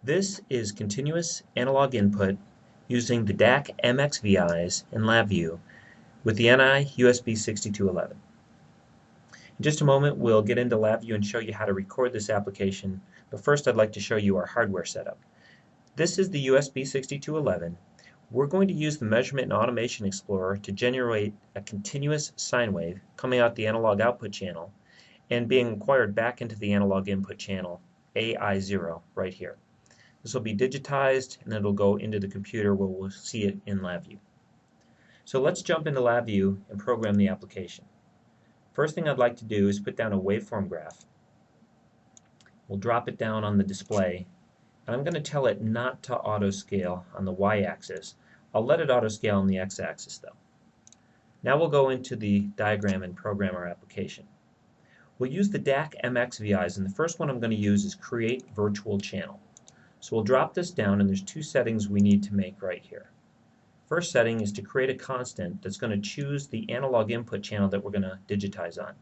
This is continuous analog input using the DAQmx Vis in LabVIEW with the NI USB 6211. In just a moment we'll get into LabVIEW and show you how to record this application, but first I'd like to show you our hardware setup. This is the USB 6211. We're going to use the Measurement and Automation Explorer to generate a continuous sine wave coming out the analog output channel and being acquired back into the analog input channel AI0 right here. This will be digitized and then it'll go into the computer where we'll see it in LabVIEW. So let's jump into LabVIEW and program the application. First thing I'd like to do is put down a waveform graph. We'll drop it down on the display, and I'm going to tell it not to auto-scale on the y-axis. I'll let it auto-scale on the x-axis though. Now we'll go into the diagram and program our application. We'll use the DAQmx Vis, and the first one I'm going to use is Create Virtual Channel. So we'll drop this down, and there's two settings we need to make right here. First setting is to create a constant that's going to choose the analog input channel that we're going to digitize on.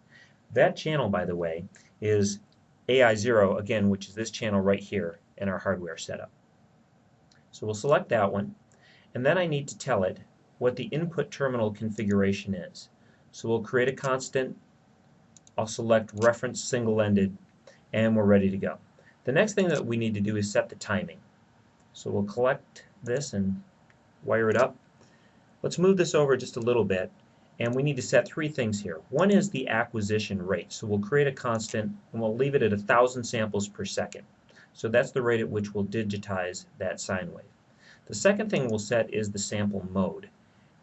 That channel, by the way, is AI0, again, which is this channel right here in our hardware setup. So we'll select that one, and then I need to tell it what the input terminal configuration is. So we'll create a constant, I'll select reference single-ended, and we're ready to go. The next thing that we need to do is set the timing. So we'll collect this and wire it up. Let's move this over just a little bit, and we need to set three things here. One is the acquisition rate. So we'll create a constant and we'll leave it at 1,000 samples per second. So that's the rate at which we'll digitize that sine wave. The second thing we'll set is the sample mode.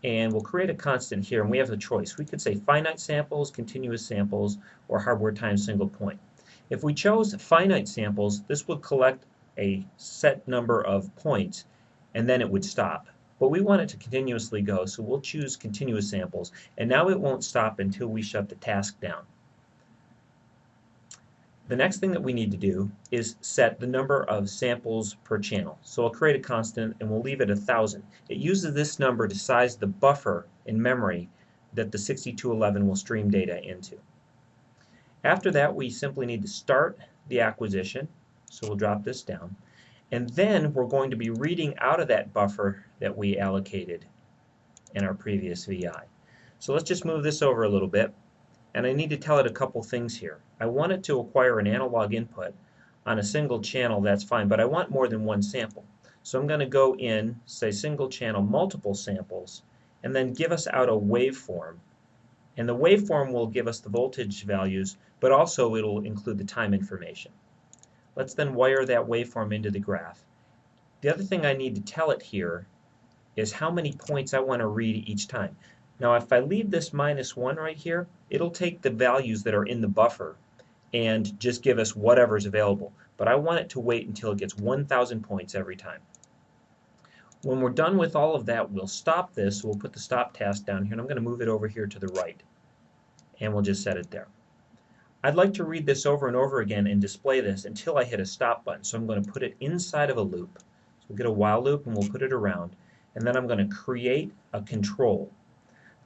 And we'll create a constant here, and we have a choice. We could say finite samples, continuous samples, or hardware times single point. If we chose finite samples, this would collect a set number of points and then it would stop. But we want it to continuously go, so we'll choose continuous samples, and now it won't stop until we shut the task down. The next thing that we need to do is set the number of samples per channel. So I'll create a constant and we'll leave it 1,000. It uses this number to size the buffer in memory that the 6211 will stream data into. After that, we simply need to start the acquisition, so we'll drop this down, and then we're going to be reading out of that buffer that we allocated in our previous VI. So let's just move this over a little bit, and I need to tell it a couple things here. I want it to acquire an analog input on a single channel, that's fine, but I want more than one sample. So I'm going to go in, say single channel, multiple samples, and then give us out a waveform. And the waveform will give us the voltage values, but also it'll include the time information. Let's then wire that waveform into the graph. The other thing I need to tell it here is how many points I want to read each time. Now if I leave this -1 right here, it'll take the values that are in the buffer and just give us whatever's available. But I want it to wait until it gets 1,000 points every time. When we're done with all of that, we'll stop this. We'll put the stop task down here, and I'm going to move it over here to the right, and we'll just set it there. I'd like to read this over and over again and display this until I hit a stop button, so I'm going to put it inside of a loop. So we'll get a while loop and we'll put it around, and then I'm going to create a control.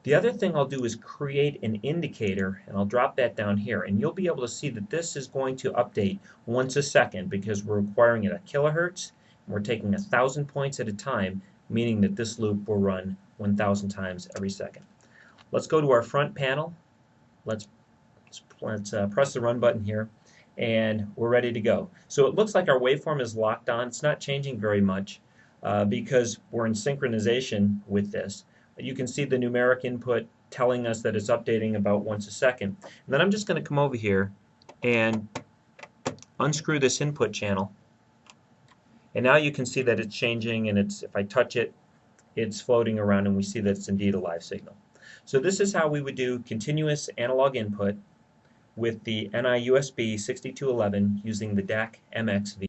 The other thing I'll do is create an indicator, and I'll drop that down here, and you'll be able to see that this is going to update once a second because we're requiring it at kilohertz. We're taking 1,000 points at a time, meaning that this loop will run 1,000 times every second. Let's go to our front panel. Let's press the run button here, and we're ready to go. So it looks like our waveform is locked on. It's not changing very much because we're in synchronization with this. You can see the numeric input telling us that it's updating about once a second. And then I'm just going to come over here and unscrew this input channel. And now you can see that it's changing, and if I touch it, it's floating around, and we see that it's indeed a live signal. So this is how we would do continuous analog input with the NI USB 6211 using the DAQmx Vis.